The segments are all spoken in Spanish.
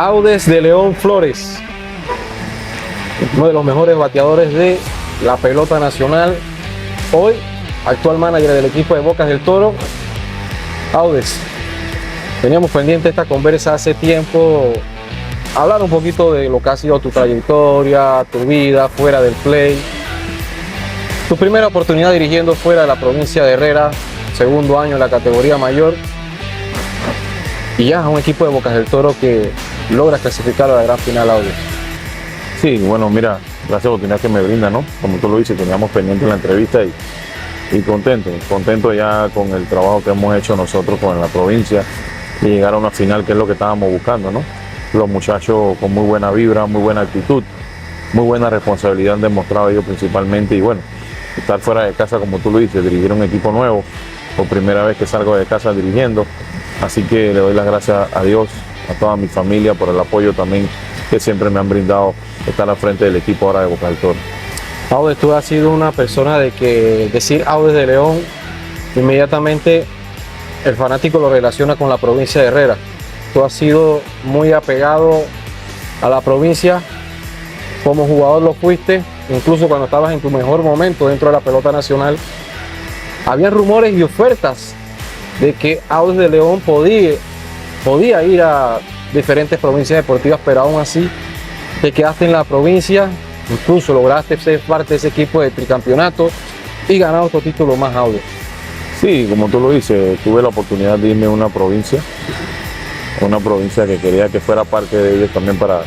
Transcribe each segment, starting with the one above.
Audes de León Flores, uno de los mejores bateadores de la pelota nacional, hoy actual manager del equipo de Bocas del Toro. Audes, teníamos pendiente esta conversa hace tiempo, hablar un poquito de lo que ha sido tu trayectoria, tu vida fuera del play, tu primera oportunidad dirigiendo fuera de la provincia de Herrera, segundo año en la categoría mayor, y ya un equipo de Bocas del Toro que logra clasificar a la gran final. Audes. Sí, bueno, mira, gracias a la oportunidad que me brinda, ¿no? Como tú lo dices, teníamos pendiente la entrevista y contento ya con el trabajo que hemos hecho nosotros con la provincia y llegar a una final, que es lo que estábamos buscando, ¿no? Los muchachos con muy buena vibra, muy buena actitud, muy buena responsabilidad han demostrado ellos principalmente, y bueno, estar fuera de casa, como tú lo dices, dirigir un equipo nuevo, por primera vez que salgo de casa dirigiendo, así que le doy las gracias a Dios, a toda mi familia por el apoyo también que siempre me han brindado estar al frente del equipo ahora de Bocas del Toro. Audes, tú has sido una persona de que decir Audes de León, inmediatamente el fanático lo relaciona con la provincia de Herrera. Tú has sido muy apegado a la provincia, como jugador lo fuiste, incluso cuando estabas en tu mejor momento dentro de la pelota nacional. Había rumores y ofertas de que Audes de León podía ir a diferentes provincias deportivas, pero aún así te quedaste en la provincia, incluso lograste ser parte de ese equipo de tricampeonato y ganar otro título más. Audes. Sí, como tú lo dices, tuve la oportunidad de irme a una provincia que quería que fuera parte de ellos también para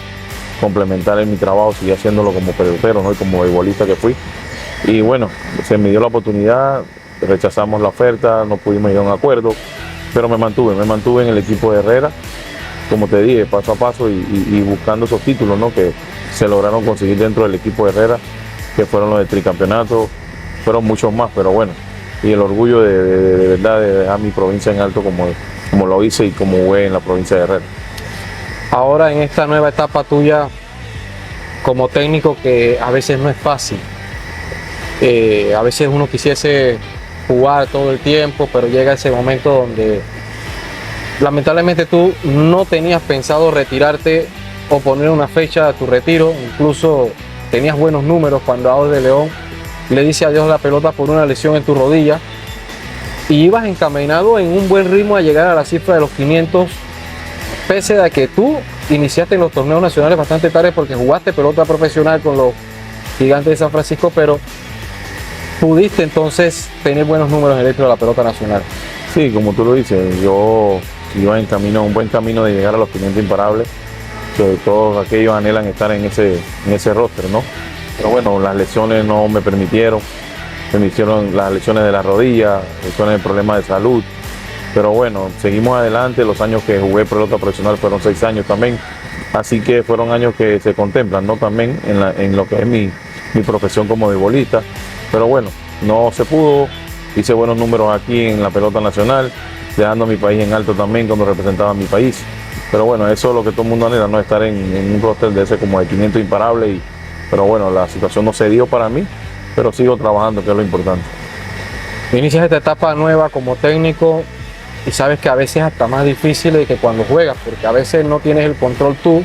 complementar en mi trabajo, seguir haciéndolo como pelotero, ¿no? Y como beisbolista que fui. Y bueno, se me dio la oportunidad, rechazamos la oferta, no pudimos llegar a un acuerdo, pero me mantuve en el equipo de Herrera, como te dije, paso a paso y buscando esos títulos, ¿no? Que se lograron conseguir dentro del equipo de Herrera, que fueron los de tricampeonato, fueron muchos más, pero bueno, y el orgullo de verdad de dejar mi provincia en alto como lo hice y como jugué en la provincia de Herrera. Ahora en esta nueva etapa tuya como técnico, que a veces no es fácil, a veces uno quisiese jugar todo el tiempo, pero llega ese momento donde lamentablemente tú no tenías pensado retirarte o poner una fecha a tu retiro, incluso tenías buenos números cuando Audes de León le dice adiós a la pelota por una lesión en tu rodilla, y ibas encaminado en un buen ritmo a llegar a la cifra de los 500, pese a que tú iniciaste en los torneos nacionales bastante tarde porque jugaste pelota profesional con los Gigantes de San Francisco, pero pudiste entonces tener buenos números dentro de la pelota nacional. Sí, como tú lo dices, yo iba un buen camino de llegar a los 500 imparables, que todos aquellos anhelan estar en ese roster, ¿no? Pero bueno, las lesiones no me permitieron, me hicieron las lesiones de la rodilla, lesiones de problemas de salud, pero bueno, seguimos adelante. Los años que jugué pelota profesional fueron 6 años también, así que fueron años que se contemplan, ¿no? También en lo que es mi profesión como beisbolista, pero bueno, no se pudo, hice buenos números aquí en la pelota nacional, dejando a mi país en alto también cuando representaba a mi país, pero bueno, eso es lo que todo el mundo anhela, ¿no? Estar en un roster de ese como de 500 imparables, pero bueno, la situación no se dio para mí, pero sigo trabajando, que es lo importante. Inicias esta etapa nueva como técnico y sabes que a veces es hasta más difícil de que cuando juegas, porque a veces no tienes el control tú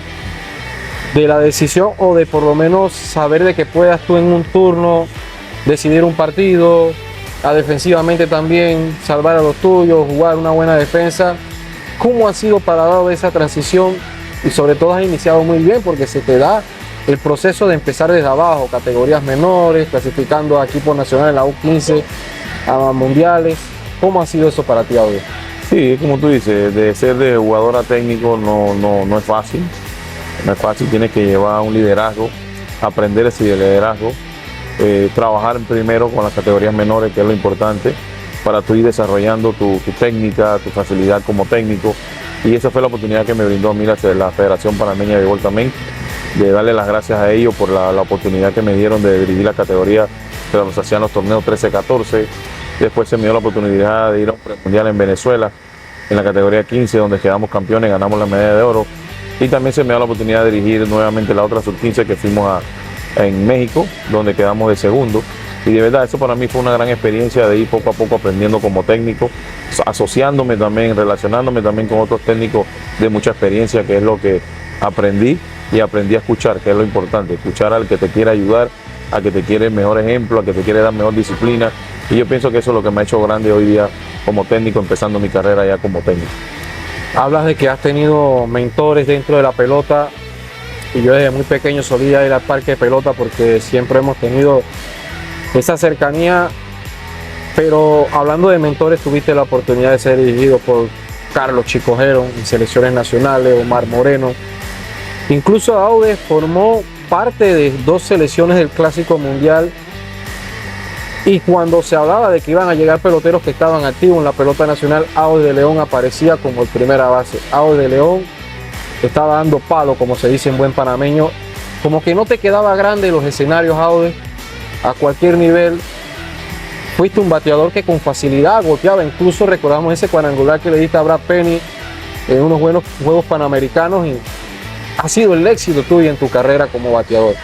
de la decisión, o de por lo menos saber de que puedas tú en un turno decidir un partido, a defensivamente también salvar a los tuyos, jugar una buena defensa. ¿Cómo ha sido para Audes esa transición? Y sobre todo has iniciado muy bien, porque se te da el proceso de empezar desde abajo, categorías menores, clasificando a equipos nacionales, la U15, a mundiales. ¿Cómo ha sido eso para ti, Audes? Sí, como tú dices, de ser de jugador a técnico no es fácil. No es fácil, tienes que llevar un liderazgo, aprender ese liderazgo, trabajar primero con las categorías menores, que es lo importante, para tú ir desarrollando tu técnica, tu facilidad como técnico. Y esa fue la oportunidad que me brindó a mí la Federación Panameña de Béisbol también, de darle las gracias a ellos por la oportunidad que me dieron de dirigir la categoría que nos hacían los torneos 13-14. Después se me dio la oportunidad de ir a un premundial en Venezuela, en la categoría 15, donde quedamos campeones, ganamos la medalla de oro. Y también se me dio la oportunidad de dirigir nuevamente la otra sub-15 que fuimos en México, donde quedamos de segundo. Y de verdad, eso para mí fue una gran experiencia de ir poco a poco aprendiendo como técnico, asociándome también, relacionándome también con otros técnicos de mucha experiencia, que es lo que aprendí y aprendí a escuchar, que es lo importante, escuchar al que te quiere ayudar, al que te quiere el mejor ejemplo, al que te quiere dar mejor disciplina. Y yo pienso que eso es lo que me ha hecho grande hoy día como técnico, empezando mi carrera ya como técnico. Hablas de que has tenido mentores dentro de la pelota y yo desde muy pequeño solía ir al parque de pelota porque siempre hemos tenido esa cercanía, pero hablando de mentores, tuviste la oportunidad de ser dirigido por Carlos Chicojero en selecciones nacionales, Omar Moreno. Incluso Audes formó parte de 2 selecciones del Clásico Mundial y cuando se hablaba de que iban a llegar peloteros que estaban activos en la pelota nacional, Audes de León aparecía como el primera base. Audes de León estaba dando palo, como se dice en buen panameño, como que no te quedaba grande los escenarios, Audes, a cualquier nivel. Fuiste un bateador que con facilidad golpeaba, incluso recordamos ese cuadrangular que le diste a Brad Penny en unos buenos Juegos Panamericanos y ha sido el éxito tuyo en tu carrera como bateador.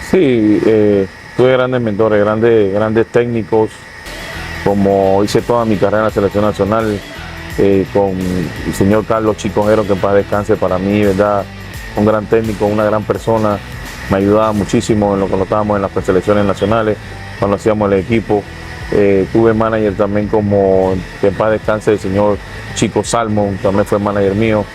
Sí, tuve grandes mentores, grandes técnicos, como hice toda mi carrera en la selección nacional, con el señor Carlos Chicojero, que en paz descanse, para mí, ¿verdad? Un gran técnico, una gran persona, me ayudaba muchísimo en lo que estábamos en las preselecciones nacionales, cuando hacíamos el equipo. Tuve manager también como, que en paz descanse, el señor Chico Salmon, también fue manager mío,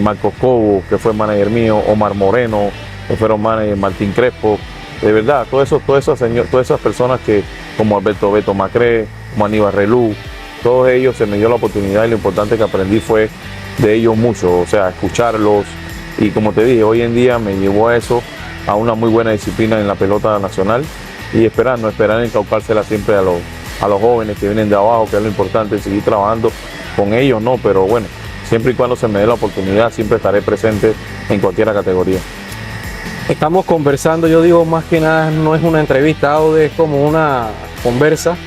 Marcos Cobo, que fue manager mío, Omar Moreno, que fueron manager, Martín Crespo. De verdad, todas esas personas que, como Alberto Beto Macré, como Aníbal Relú, todos ellos se me dio la oportunidad y lo importante que aprendí fue de ellos mucho, o sea, escucharlos. Y como te dije, hoy en día me llevó a eso, a una muy buena disciplina en la pelota nacional y esperar encaucársela siempre a los jóvenes que vienen de abajo, que es lo importante, seguir trabajando con ellos, ¿no? Pero bueno, siempre y cuando se me dé la oportunidad, siempre estaré presente en cualquier categoría. Estamos conversando, yo digo más que nada, no es una entrevista, Audes, es como una conversa,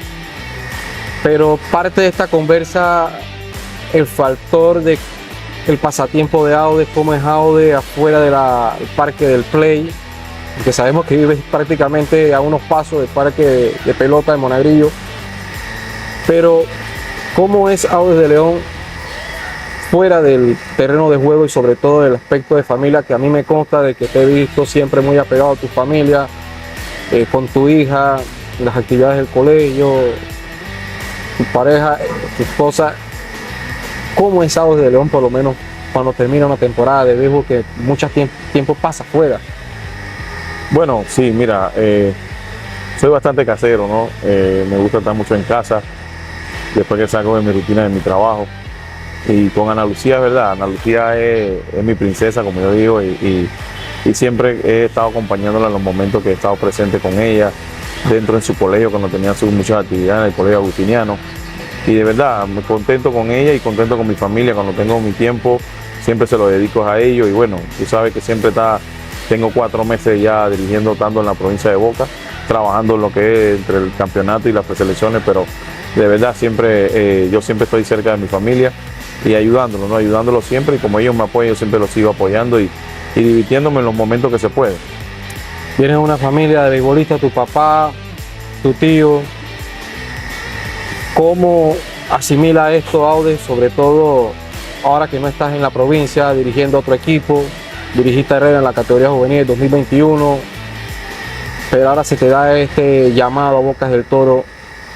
pero parte de esta conversa, el factor de el pasatiempo de Audes, cómo es Audes afuera del parque del play, porque sabemos que vives prácticamente a unos pasos del parque de pelota de Monagrillo, pero cómo es Audes de León fuera del terreno de juego y sobre todo del aspecto de familia, que a mí me consta de que te he visto siempre muy apegado a tu familia, con tu hija, las actividades del colegio, tu pareja, tu esposa. ¿Cómo es Audes de León, por lo menos cuando termina una temporada de béisbol que mucho tiempo pasa fuera? Bueno, sí, mira, soy bastante casero, ¿no? Me gusta estar mucho en casa, después que salgo de mi rutina de mi trabajo. Y con Ana Lucía, es verdad, Ana Lucía es mi princesa, como yo digo, y siempre he estado acompañándola en los momentos que he estado presente con ella, dentro de su colegio, cuando tenía muchas actividades en el colegio agustiniano. Y de verdad, me contento con ella y contento con mi familia. Cuando tengo mi tiempo, siempre se lo dedico a ellos. Y bueno, tú sabes que siempre tengo 4 meses ya dirigiendo tanto en la provincia de Boca, trabajando en lo que es entre el campeonato y las preselecciones, pero de verdad siempre yo siempre estoy cerca de mi familia y ayudándolos, ¿no? Ayudándolos siempre, y como ellos me apoyan, yo siempre los sigo apoyando y divirtiéndome en los momentos que se puede. Tienes una familia de beisbolistas, tu papá, tu tío. ¿Cómo asimila esto, Audes, sobre todo ahora que no estás en la provincia dirigiendo otro equipo? Dirigiste a Herrera en la categoría juvenil 2021, pero ahora se te da este llamado a Bocas del Toro.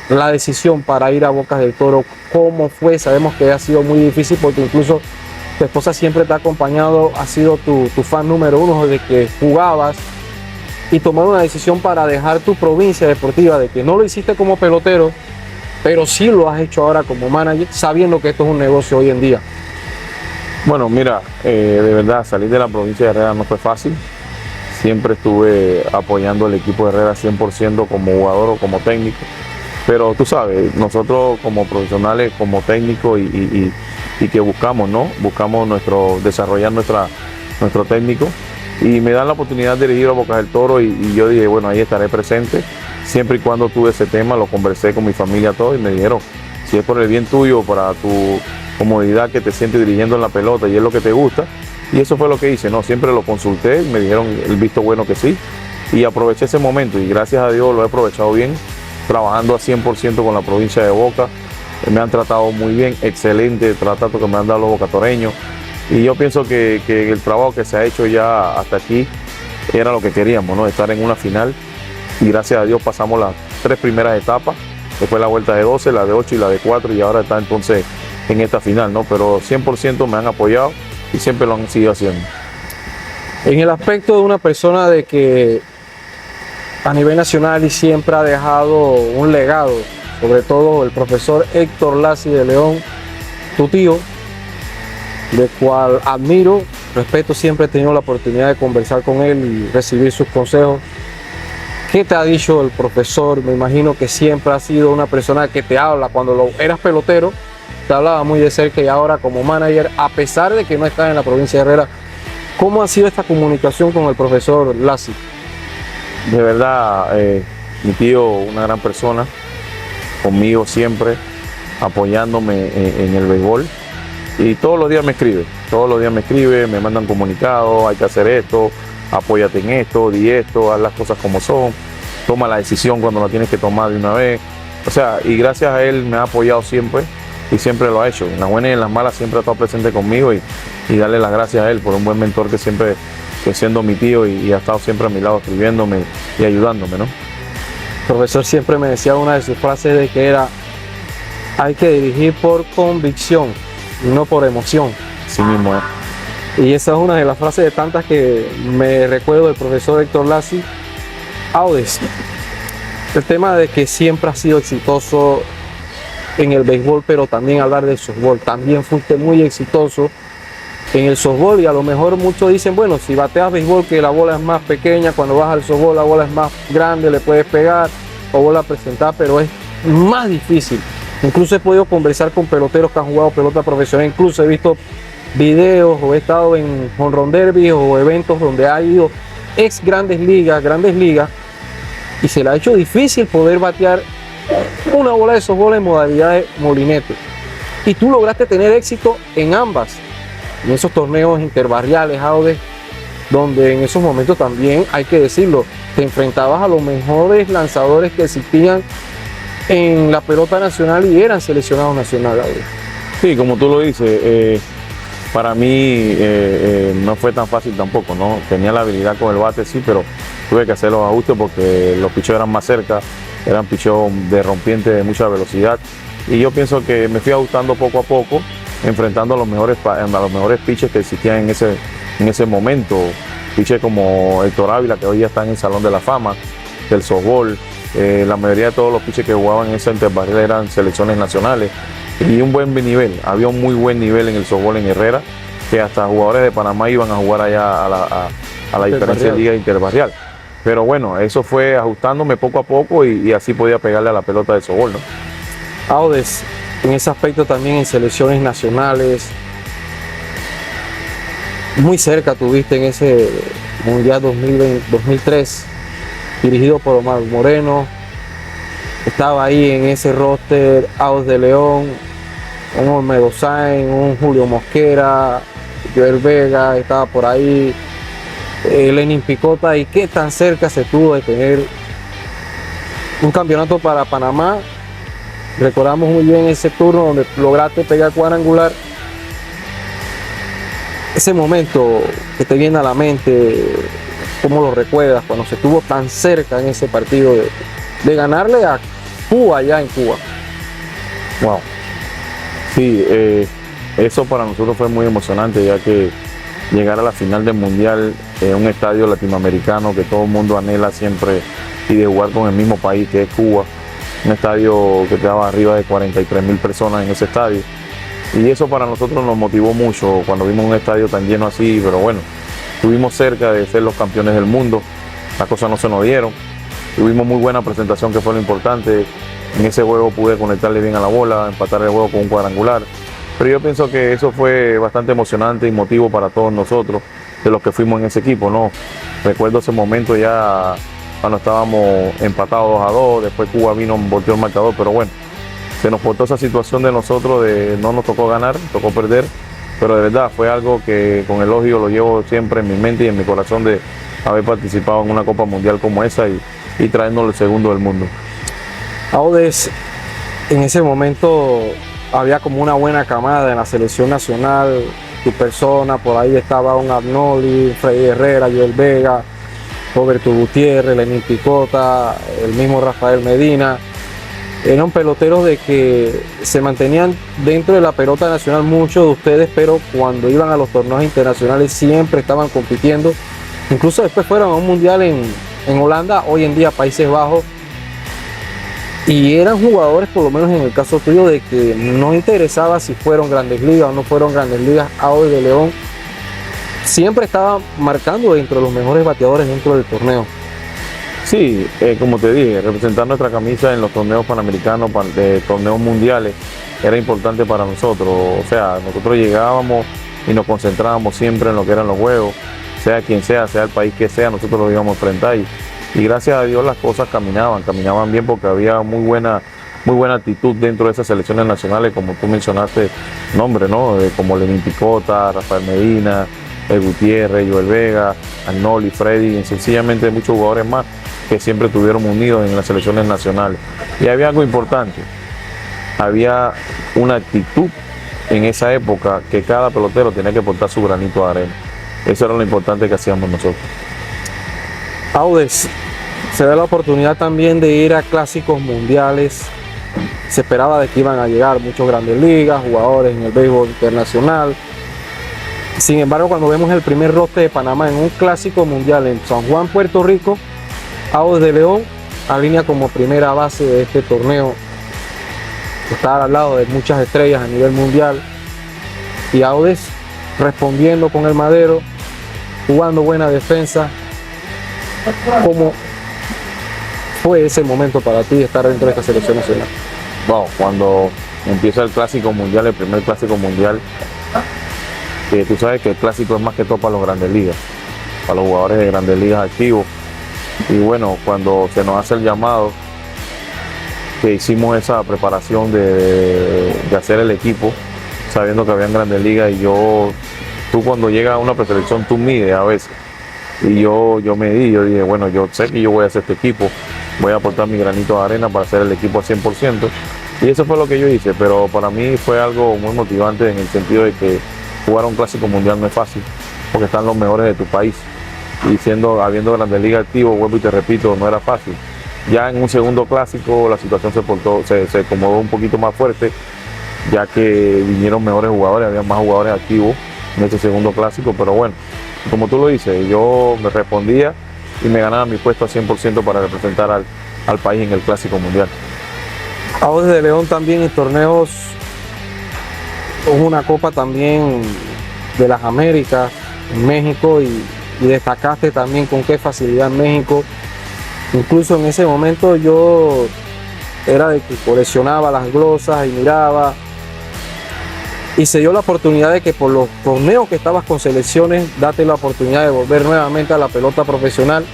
La decisión para ir a Bocas del Toro, ¿cómo fue? Sabemos que ha sido muy difícil porque incluso tu esposa siempre te ha acompañado, ha sido tu fan número 1 desde que jugabas, y tomar una decisión para dejar tu provincia deportiva, de que no lo hiciste como pelotero, pero sí lo has hecho ahora como manager, sabiendo que esto es un negocio hoy en día. Bueno, mira, de verdad, salir de la provincia de Herrera no fue fácil. Siempre estuve apoyando al equipo de Herrera 100% como jugador o como técnico. Pero tú sabes, nosotros como profesionales, como técnicos y que buscamos, ¿no? Buscamos desarrollar nuestro técnico. Y me dan la oportunidad de dirigir a Bocas del Toro y yo dije, bueno, ahí estaré presente. Siempre y cuando tuve ese tema, lo conversé con mi familia todo y me dijeron, si es por el bien tuyo, para tu comodidad, que te sientes dirigiendo en la pelota y es lo que te gusta. Y eso fue lo que hice, ¿no? Siempre lo consulté y me dijeron el visto bueno que sí. Y aproveché ese momento y gracias a Dios lo he aprovechado bien, trabajando a 100% con la provincia de Boca. Me han tratado muy bien, excelente trato que me han dado los bocatoreños. Y yo pienso que el trabajo que se ha hecho ya hasta aquí era lo que queríamos, ¿no? Estar en una final. Y gracias a Dios pasamos las 3 primeras etapas, después la vuelta de 12, la de 8 y la de 4, y ahora está entonces en esta final, ¿no? Pero 100% me han apoyado y siempre lo han seguido haciendo. En el aspecto de una persona de que a nivel nacional y siempre ha dejado un legado, sobre todo el profesor Héctor Lassi de León, tu tío, del cual admiro, respeto, siempre he tenido la oportunidad de conversar con él y recibir sus consejos. ¿Qué te ha dicho el profesor? Me imagino que siempre ha sido una persona que te habla. Cuando eras pelotero, te hablaba muy de cerca, y ahora como manager, a pesar de que no estás en la provincia de Herrera, ¿cómo ha sido esta comunicación con el profesor Lassi? De verdad, mi tío, una gran persona, conmigo siempre, apoyándome en el béisbol. Y todos los días me escribe, me mandan comunicados, hay que hacer esto, apóyate en esto, di esto, haz las cosas como son, toma la decisión cuando la tienes que tomar de una vez. O sea, y gracias a él me ha apoyado siempre y siempre lo ha hecho. En las buenas y en las malas siempre ha estado presente conmigo, y darle las gracias a él por un buen mentor que siempre, que siendo mi tío, y ha estado siempre a mi lado escribiéndome y ayudándome, ¿no? El profesor siempre me decía una de sus frases de que era: hay que dirigir por convicción y no por emoción. Así mismo es. Y esa es una de las frases de tantas que me recuerdo del profesor Héctor Lassi. Audes, el tema de que siempre has sido exitoso en el béisbol, pero también hablar del softball. También fuiste muy exitoso en el softball, y a lo mejor muchos dicen, bueno, si bateas béisbol que la bola es más pequeña, cuando vas al softball la bola es más grande, le puedes pegar o bola presentar, pero es más difícil. Incluso he podido conversar con peloteros que han jugado pelota profesional, incluso he visto videos o he estado en home run derby o eventos donde ha ido ex grandes ligas, y se le ha hecho difícil poder batear una bola de softball en modalidad de molinete. Y tú lograste tener éxito en ambas, en esos torneos interbarriales, Audes, donde en esos momentos también, hay que decirlo, te enfrentabas a los mejores lanzadores que existían en la pelota nacional y eran seleccionados nacionales. Sí, como tú lo dices, para mí no fue tan fácil tampoco, ¿no? Tenía la habilidad con el bate, sí, pero tuve que hacer los ajustes porque los picheos eran más cerca, eran picheos de rompiente de mucha velocidad, y yo pienso que me fui ajustando poco a poco, enfrentando a los mejores pitchers que existían en ese momento. Pitchers como Héctor Ávila, que hoy ya está en el Salón de la Fama del softball. La mayoría de todos los pitchers que jugaban en esa interbarrial eran selecciones nacionales, y un buen nivel, había un muy buen nivel en el softball en Herrera, que hasta jugadores de Panamá iban a jugar allá a la diferencia de liga interbarrial. Pero bueno, eso fue ajustándome poco a poco, y así podía pegarle a la pelota de softball, ¿no? Audes, en ese aspecto también en selecciones nacionales, muy cerca tuviste en ese Mundial 2003, dirigido por Omar Moreno. Estaba ahí en ese roster Audes de León, un Olmedo Sáenz, un Julio Mosquera, Joel Vega, estaba por ahí, Lenin Picota. ¿Y qué tan cerca se tuvo de tener un campeonato para Panamá? Recordamos muy bien ese turno donde lograste pegar cuadrangular. Ese momento que te viene a la mente, ¿cómo lo recuerdas cuando se estuvo tan cerca en ese partido de ganarle a Cuba, allá en Cuba? Wow. Sí, eso para nosotros fue muy emocionante, ya que llegar a la final del Mundial en un estadio latinoamericano que todo el mundo anhela siempre, y de jugar con el mismo país que es Cuba, un estadio que quedaba arriba de 43,000 personas en ese estadio. Y eso para nosotros nos motivó mucho cuando vimos un estadio tan lleno así, pero bueno, estuvimos cerca de ser los campeones del mundo, las cosas no se nos dieron. Tuvimos muy buena presentación, que fue lo importante. En ese juego pude conectarle bien a la bola, empatar el juego con un cuadrangular. Pero yo pienso que eso fue bastante emocionante y motivo para todos nosotros, de los que fuimos en ese equipo, ¿no? Recuerdo ese momento ya cuando estábamos empatados 2-2, después Cuba vino, volteó el marcador, pero bueno, se nos portó esa situación de nosotros, de no nos tocó ganar, tocó perder, pero de verdad fue algo que con elogio lo llevo siempre en mi mente y en mi corazón, de haber participado en una Copa Mundial como esa y traernos el segundo del mundo. Audes, en ese momento había como una buena camada en la selección nacional, tu persona, por ahí estaba un Arnoldi, Freddy Herrera, Joel Vega, Roberto Gutiérrez, Lenín Picota, el mismo Rafael Medina. Eran peloteros de que se mantenían dentro de la pelota nacional, muchos de ustedes, pero cuando iban a los torneos internacionales siempre estaban compitiendo. Incluso después fueron a un mundial en Holanda, hoy en día Países Bajos, y eran jugadores, por lo menos en el caso tuyo, de que no interesaba si fueron Grandes Ligas o no fueron Grandes Ligas. Audes de León siempre estaba marcando dentro de los mejores bateadores dentro del torneo. Sí, como te dije, representar nuestra camisa en los torneos panamericanos, torneos mundiales, era importante para nosotros. O sea, nosotros llegábamos y nos concentrábamos siempre en lo que eran los juegos, sea quien sea el país que sea, nosotros lo íbamos a enfrentar. Y gracias a Dios las cosas caminaban bien porque había muy buena actitud dentro de esas selecciones nacionales, como tú mencionaste, nombres, ¿no? Como Lenín Picota, Rafael Medina, Gutiérrez, Joel Vega, Arnoldi, Freddy, y sencillamente muchos jugadores más que siempre estuvieron unidos en las selecciones nacionales. Y había algo importante, había una actitud en esa época que cada pelotero tenía que aportar su granito de arena. Eso era lo importante que hacíamos nosotros. Audes, se da la oportunidad también de ir a clásicos mundiales. Se esperaba de que iban a llegar muchos Grandes Ligas, jugadores en el béisbol internacional. Sin embargo, cuando vemos el primer roster de Panamá en un clásico mundial en San Juan, Puerto Rico, Audes de León alinea como primera base de este torneo. Está al lado de muchas estrellas a nivel mundial. Y Audes respondiendo con el madero, jugando buena defensa. ¿Cómo fue ese momento para ti estar dentro de esta selección nacional? Bueno, cuando empieza el clásico mundial, el primer clásico mundial, tú sabes que el clásico es más que todo para los Grandes Ligas, para los jugadores de Grandes Ligas activos. Y bueno, cuando se nos hace el llamado, que hicimos esa preparación de hacer el equipo, sabiendo que había Grandes Ligas, y tú cuando llegas a una preselección, tú mides a veces. Y yo dije, bueno, yo sé que yo voy a hacer este equipo, voy a aportar mi granito de arena para hacer el equipo al 100%. Y eso fue lo que yo hice, pero para mí fue algo muy motivante en el sentido de que jugar un clásico mundial no es fácil, porque están los mejores de tu país. Y habiendo Grandes Ligas activos, vuelvo y te repito, no era fácil. Ya en un segundo clásico la situación se acomodó un poquito más fuerte, ya que vinieron mejores jugadores, había más jugadores activos en este segundo clásico, pero bueno, como tú lo dices, yo me respondía y me ganaba mi puesto al 100% para representar al país en el clásico mundial. Audes de León también en torneos, una copa también de las Américas en México, y destacaste también con qué facilidad en México. Incluso en ese momento yo era de que coleccionaba las glosas y miraba, y se dio la oportunidad de que por los torneos que estabas con selecciones, date la oportunidad de volver nuevamente a la pelota profesional,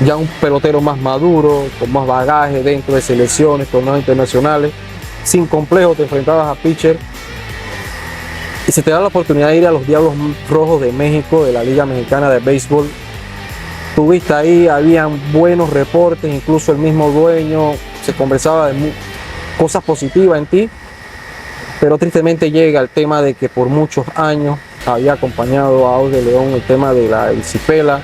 ya un pelotero más maduro, con más bagaje dentro de selecciones, torneos internacionales, sin complejo te enfrentabas a pitcher, y se te da la oportunidad de ir a los Diablos Rojos de México, de la Liga Mexicana de Béisbol. Tuviste ahí, habían buenos reportes, incluso el mismo dueño se conversaba de cosas positivas en ti, pero tristemente llega el tema de que por muchos años había acompañado a Audes de León el tema de la erisipela,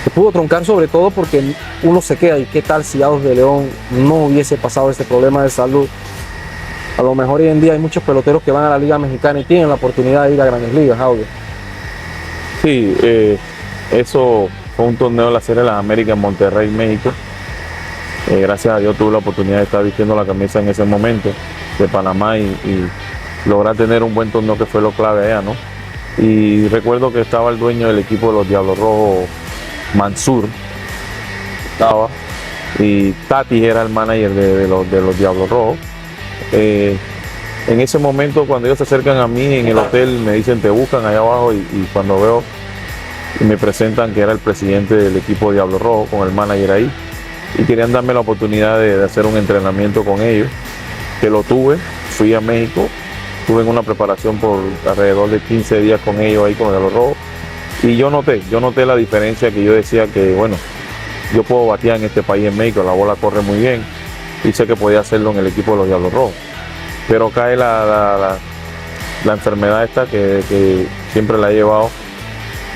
que pudo troncar sobre todo porque uno se queda, y qué tal si Audes de León no hubiese pasado ese problema de salud. A lo mejor hoy en día hay muchos peloteros que van a la Liga Mexicana y tienen la oportunidad de ir a Grandes Ligas, Audes. Sí, eso fue un torneo de la Serie de las Américas en Monterrey, México. Gracias a Dios tuve la oportunidad de estar vistiendo la camisa en ese momento de Panamá y lograr tener un buen torneo, que fue lo clave allá, ¿no? Y recuerdo que estaba el dueño del equipo de los Diablos Rojos, Mansur, estaba, y Tati era el manager de los Diablos Rojos. En ese momento, cuando ellos se acercan a mí en el hotel, me dicen te buscan allá abajo, y cuando veo y me presentan que era el presidente del equipo Diablo Rojo con el manager ahí, y querían darme la oportunidad de hacer un entrenamiento con ellos, que lo tuve. Fui a México, tuve una preparación por alrededor de 15 días con ellos ahí con Diablo Rojo, y yo noté la diferencia, que yo decía que bueno, yo puedo batear en este país, en México, la bola corre muy bien, y sé que podía hacerlo en el equipo de los Diablos Rojos. Pero cae la enfermedad esta que siempre la he llevado,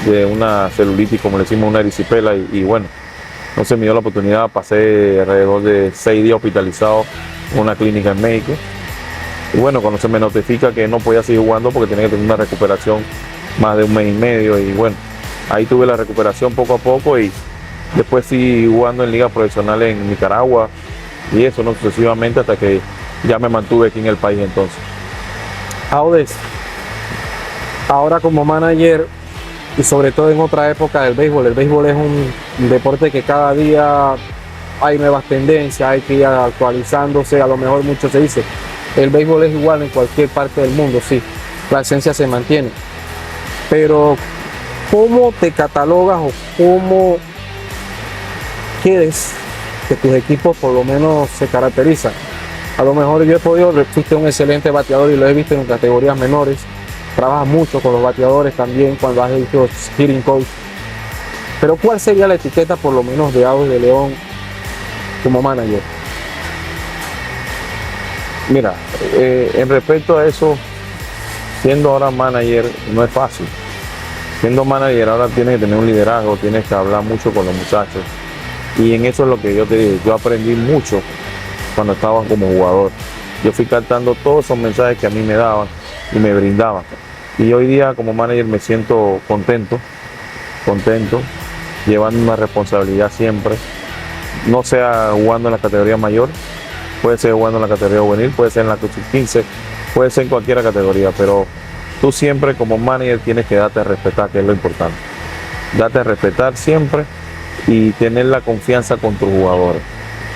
de una celulitis, como le decimos, una erisipela, y bueno, no se me dio la oportunidad, pasé alrededor de 6 días hospitalizado en una clínica en México. Y bueno, cuando se me notifica que no podía seguir jugando porque tenía que tener una recuperación más de 1 mes y medio, y bueno, ahí tuve la recuperación poco a poco y después sí jugando en ligas profesionales en Nicaragua y eso, no sucesivamente, hasta que ya me mantuve aquí en el país entonces. Audes, ahora como manager y sobre todo en otra época del béisbol, el béisbol es un deporte que cada día hay nuevas tendencias, hay que ir actualizándose, a lo mejor mucho se dice, el béisbol es igual en cualquier parte del mundo, sí, la esencia se mantiene, pero ¿cómo te catalogas o cómo quieres que tus equipos por lo menos se caracterizan? A lo mejor yo he podido, fuiste un excelente bateador y lo he visto en categorías menores, trabajas mucho con los bateadores también cuando has hecho hitting coach, pero ¿cuál sería la etiqueta por lo menos de Audes de León como manager? Mira, en respecto a eso, siendo ahora manager no es fácil. Siendo manager ahora tienes que tener un liderazgo, tienes que hablar mucho con los muchachos. Y en eso es lo que yo te digo, yo aprendí mucho cuando estaba como jugador. Yo fui captando todos esos mensajes que a mí me daban y me brindaban. Y hoy día como manager me siento contento, llevando una responsabilidad siempre. No sea jugando en la categoría mayor, puede ser jugando en la categoría juvenil, puede ser en la sub-15, puede ser en cualquier categoría, pero tú siempre como manager tienes que darte a respetar, que es lo importante. Date a respetar siempre y tener la confianza con tus jugadores.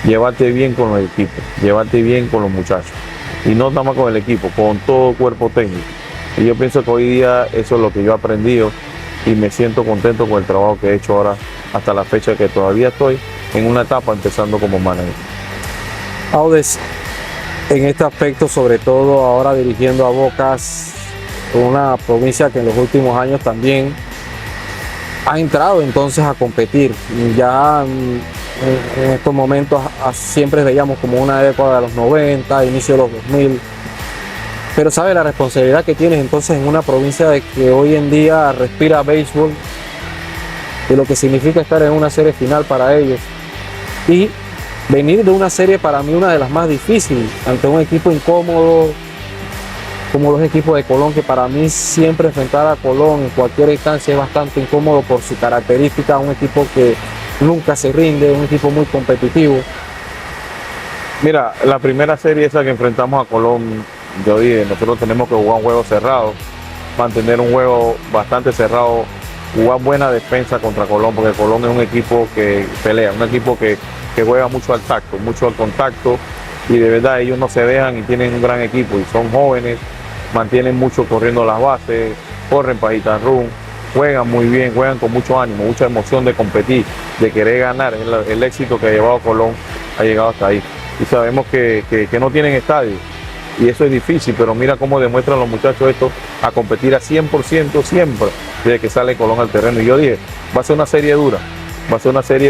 Llevarte bien con el equipo, llevarte bien con los muchachos. Y no nada más con el equipo, con todo cuerpo técnico. Y yo pienso que hoy día eso es lo que yo he aprendido y me siento contento con el trabajo que he hecho ahora hasta la fecha que todavía estoy en una etapa empezando como manager. Audes, en este aspecto, sobre todo ahora dirigiendo a Bocas, una provincia que en los últimos años también ha entrado entonces a competir. Ya en estos momentos siempre veíamos como una época de los 90, inicio de los 2000, pero sabe la responsabilidad que tienes entonces en una provincia de que hoy en día respira béisbol, de lo que significa estar en una serie final para ellos, y venir de una serie para mí una de las más difíciles, ante un equipo incómodo como los equipos de Colón, que para mí siempre enfrentar a Colón en cualquier instancia es bastante incómodo por su característica, un equipo que nunca se rinde, un equipo muy competitivo. Mira, la primera serie esa que enfrentamos a Colón, yo dije, nosotros tenemos que jugar un juego cerrado, mantener un juego bastante cerrado, jugar buena defensa contra Colón, porque Colón es un equipo que pelea, un equipo que juega mucho al tacto, mucho al contacto, y de verdad ellos no se dejan y tienen un gran equipo y son jóvenes, mantienen mucho corriendo las bases, corren para hit and run, juegan muy bien, juegan con mucho ánimo, mucha emoción de competir, de querer ganar. El éxito que ha llevado Colón ha llegado hasta ahí. Y sabemos que no tienen estadio y eso es difícil, pero mira cómo demuestran los muchachos esto a competir a 100% siempre desde que sale Colón al terreno. Y yo dije, va a ser una serie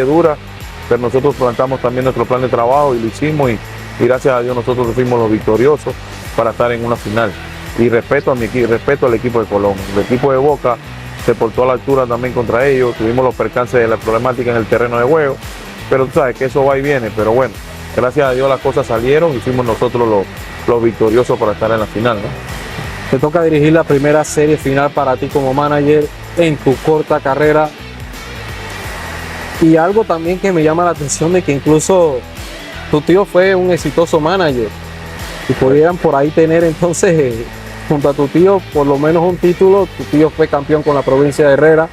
dura, pero nosotros plantamos también nuestro plan de trabajo y lo hicimos y gracias a Dios nosotros fuimos los victoriosos para estar en una final. Y respeto al equipo de Colón. El equipo de Boca se portó a la altura también contra ellos, tuvimos los percances de la problemática en el terreno de juego, pero tú sabes que eso va y viene, pero bueno, gracias a Dios las cosas salieron y fuimos nosotros los victoriosos para estar en la final, ¿no? Te toca dirigir la primera serie final para ti como manager en tu corta carrera. Y algo también que me llama la atención de que incluso tu tío fue un exitoso manager y pudieran por ahí tener entonces junto a tu tío por lo menos un título. Tu tío fue campeón con la provincia de Herrera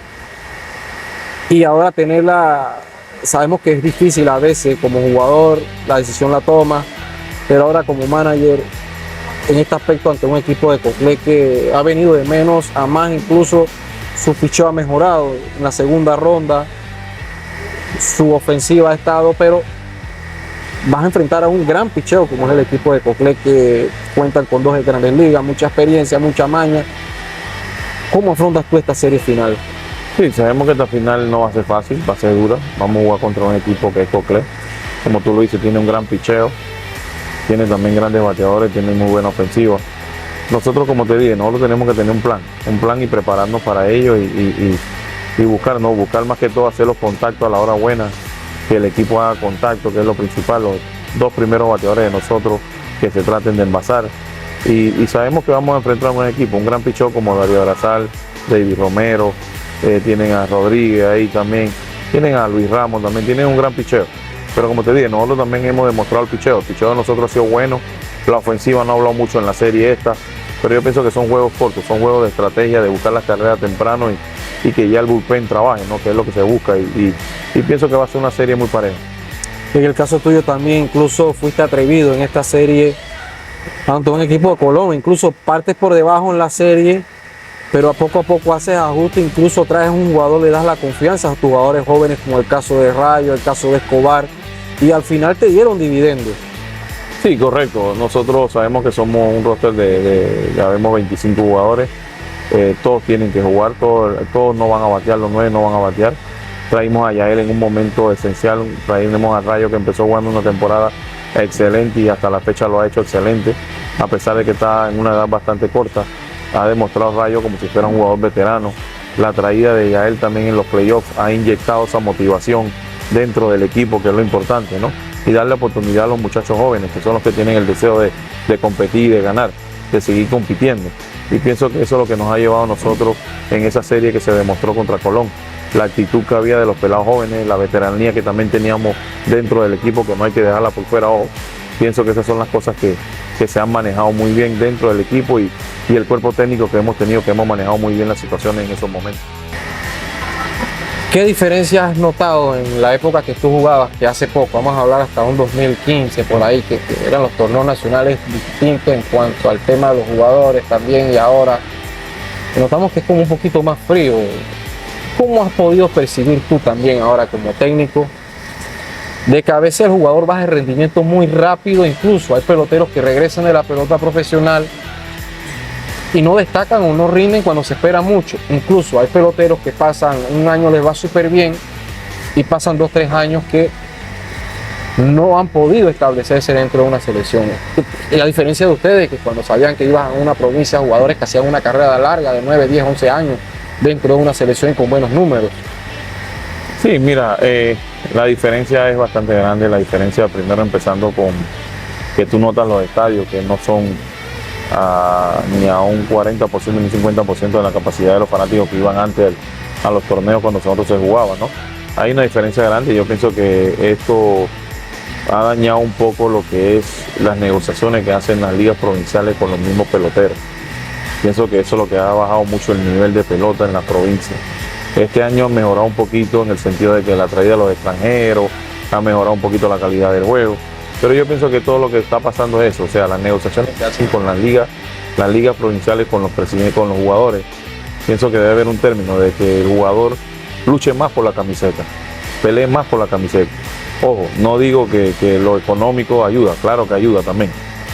y ahora tenerla, sabemos que es difícil a veces como jugador, la decisión la toma, pero ahora como manager en este aspecto ante un equipo de Coclé que ha venido de menos a más, incluso su picheo ha mejorado en la segunda ronda, su ofensiva ha estado, pero vas a enfrentar a un gran picheo como es el equipo de Coclé, que cuentan con 2 de Grandes Ligas, mucha experiencia, mucha maña. ¿Cómo afrontas tú esta serie final? Sí, sabemos que esta final no va a ser fácil, va a ser dura. Vamos a jugar contra un equipo que es Coclé. Como tú lo dices, tiene un gran picheo, tiene también grandes bateadores, tiene muy buena ofensiva. nosotros, como te dije, nosotros tenemos que tener un plan y prepararnos para ello y buscar, ¿no? Buscar más que todo hacer los contactos a la hora buena, que el equipo haga contacto, que es lo principal, los dos primeros bateadores de nosotros que se traten de envasar. Y sabemos que vamos a enfrentar a un equipo, un gran pichón como Darío Abrazal, David Romero, tienen a Rodríguez ahí también, tienen a Luis Ramos también, tienen un gran picheo. Pero como te dije, nosotros también hemos demostrado el picheo de nosotros ha sido bueno, la ofensiva no ha hablado mucho en la serie esta, pero yo pienso que son juegos cortos, son juegos de estrategia, de buscar las carreras temprano y que ya el bullpen trabaje, ¿no? Que es lo que se busca y pienso que va a ser una serie muy pareja. En el caso tuyo también, incluso fuiste atrevido en esta serie, tanto un equipo de Colón, incluso partes por debajo en la serie, pero a poco haces ajustes, incluso traes un jugador, le das la confianza a tus jugadores jóvenes, como el caso de Rayo, el caso de Escobar, y al final te dieron dividendos. Sí, correcto. Nosotros sabemos que somos un roster ya vemos 25 jugadores, todos tienen que jugar, todos no van a batear, los 9 no van a batear. Traímos a Yael en un momento esencial, traímos a Rayo que empezó jugando una temporada excelente y hasta la fecha lo ha hecho excelente, a pesar de que está en una edad bastante corta. Ha demostrado Rayo como si fuera un jugador veterano. La traída de Yael también en los playoffs ha inyectado esa motivación dentro del equipo, que es lo importante, ¿no? Y darle oportunidad a los muchachos jóvenes, que son los que tienen el deseo de competir, de ganar, de seguir compitiendo. Y pienso que eso es lo que nos ha llevado a nosotros en esa serie que se demostró contra Colón. La actitud que había de los pelados jóvenes, la veteranía que también teníamos dentro del equipo, que no hay que dejarla por fuera. Ojo, pienso que esas son las cosas que se han manejado muy bien dentro del equipo y el cuerpo técnico que hemos tenido, que hemos manejado muy bien las situaciones en esos momentos. ¿Qué diferencias has notado en la época que tú jugabas, que hace poco, vamos a hablar hasta un 2015 por ahí, que eran los torneos nacionales distintos en cuanto al tema de los jugadores también, y ahora notamos que es como un poquito más frío? ¿Cómo has podido percibir tú también ahora como técnico de que a veces el jugador baja el rendimiento muy rápido? Incluso hay peloteros que regresan de la pelota profesional y no destacan o no rinden cuando se espera mucho. Incluso hay peloteros que pasan un año, les va súper bien, y pasan 2 o 3 años que no han podido establecerse dentro de una selección. Y la diferencia de ustedes, que cuando sabían que iban a una provincia, jugadores que hacían una carrera larga de 9, 10, 11 años dentro de una selección con buenos números. Sí, mira, la diferencia es bastante grande. La diferencia, primero empezando con que tú notas los estadios que no son ni a un 40% ni un 50% de la capacidad de los fanáticos que iban antes a los torneos cuando nosotros se jugaban, ¿no? Hay una diferencia grande y yo pienso que esto ha dañado un poco lo que es las negociaciones que hacen las ligas provinciales con los mismos peloteros. Pienso que eso es lo que ha bajado mucho el nivel de pelota en la provincia. Este año ha mejorado un poquito en el sentido de que la traída de los extranjeros ha mejorado un poquito la calidad del juego. Pero yo pienso que todo lo que está pasando es eso, o sea, las negociaciones que hacen con las ligas provinciales, con los presidentes, con los jugadores. Pienso que debe haber un término de que el jugador luche más por la camiseta, pelee más por la camiseta. Ojo, no digo que lo económico ayuda, claro que ayuda también,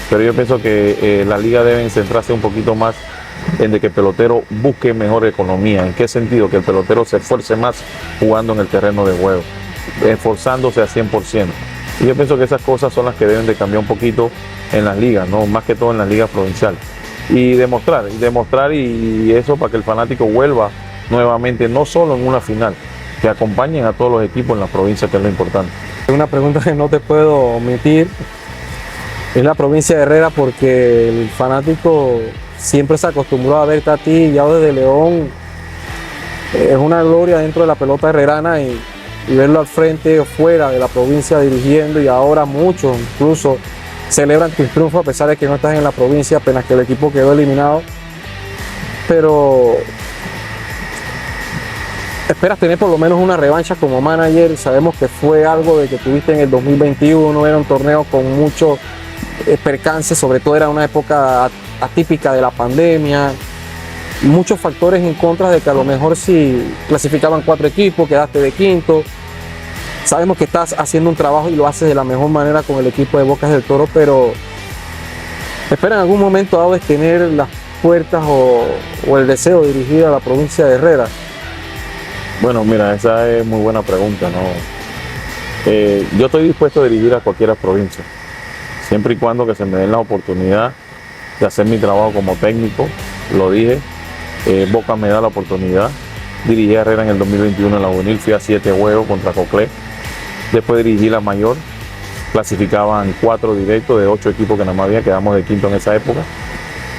pero yo pienso que las ligas deben centrarse un poquito más en de que el pelotero busque mejor economía. ¿En qué sentido? Que el pelotero se esfuerce más jugando en el terreno de juego, esforzándose a 100%. Y yo pienso que esas cosas son las que deben de cambiar un poquito en las ligas, ¿no? Más que todo en las ligas provinciales. Y demostrar y eso para que el fanático vuelva nuevamente, no solo en una final, que acompañen a todos los equipos en la provincia, que es lo importante. Una pregunta que no te puedo omitir es la provincia de Herrera, porque el fanático siempre se acostumbró a verte a ti ya desde León. Es una gloria dentro de la pelota herrerana y verlo al frente o fuera de la provincia dirigiendo, y ahora muchos incluso celebran tus triunfos a pesar de que no estás en la provincia, apenas que el equipo quedó eliminado. Pero esperas tener por lo menos una revancha como manager. Sabemos que fue algo de que tuviste en el 2021, era un torneo con muchos percances, sobre todo era una época atípica de la pandemia, muchos factores en contra de que a lo mejor si clasificaban 4 equipos, quedaste de quinto. Sabemos que estás haciendo un trabajo y lo haces de la mejor manera con el equipo de Bocas del Toro, pero espera en algún momento dado de tener las puertas o el deseo de dirigir a la provincia de Herrera. Bueno, mira, esa es muy buena pregunta, ¿no? Yo estoy dispuesto a dirigir a cualquiera provincia, siempre y cuando que se me den la oportunidad de hacer mi trabajo como técnico, lo dije. Boca me da la oportunidad. Dirigí a Herrera en el 2021 en la juvenil, fui a 7 juegos contra Coclé. Después dirigí la mayor, clasificaban 4 directos de 8 equipos que nada más había, quedamos de quinto en esa época.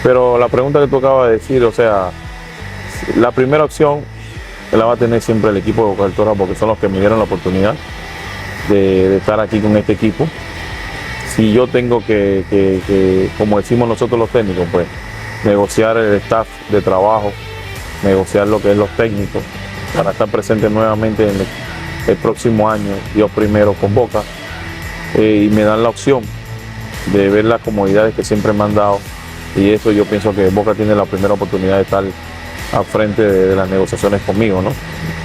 Pero la pregunta que tú acabas de decir, o sea, la primera opción la va a tener siempre el equipo de Boca del Toro, porque son los que me dieron la oportunidad de estar aquí con este equipo. Si yo tengo que, como decimos nosotros los técnicos, pues negociar el staff de trabajo, negociar lo que es los técnicos, para estar presente nuevamente en el próximo año, Dios primero, con Boca, y me dan la opción de ver las comodidades que siempre me han dado, y eso yo pienso que Boca tiene la primera oportunidad de estar al frente de las negociaciones conmigo, ¿no?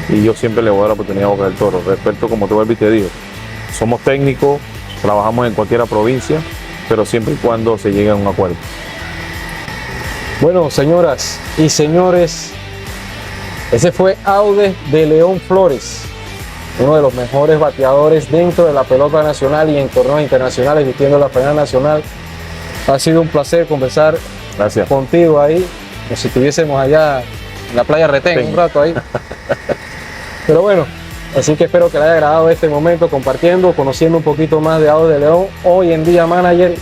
Y yo siempre le voy a dar la oportunidad a Boca del Toro. Respecto, como te vuelvo y te digo, somos técnicos, trabajamos en cualquier provincia, pero siempre y cuando se llegue a un acuerdo. Bueno, señoras y señores, ese fue Audes de León Flores, uno de los mejores bateadores dentro de la pelota nacional y en torneos internacionales, vistiendo la final nacional. Ha sido un placer conversar Gracias. contigo ahí, como si estuviésemos allá en la playa Retén un rato ahí. Pero bueno, así que espero que le haya agradado este momento compartiendo, conociendo un poquito más de Audes de León, hoy en día manager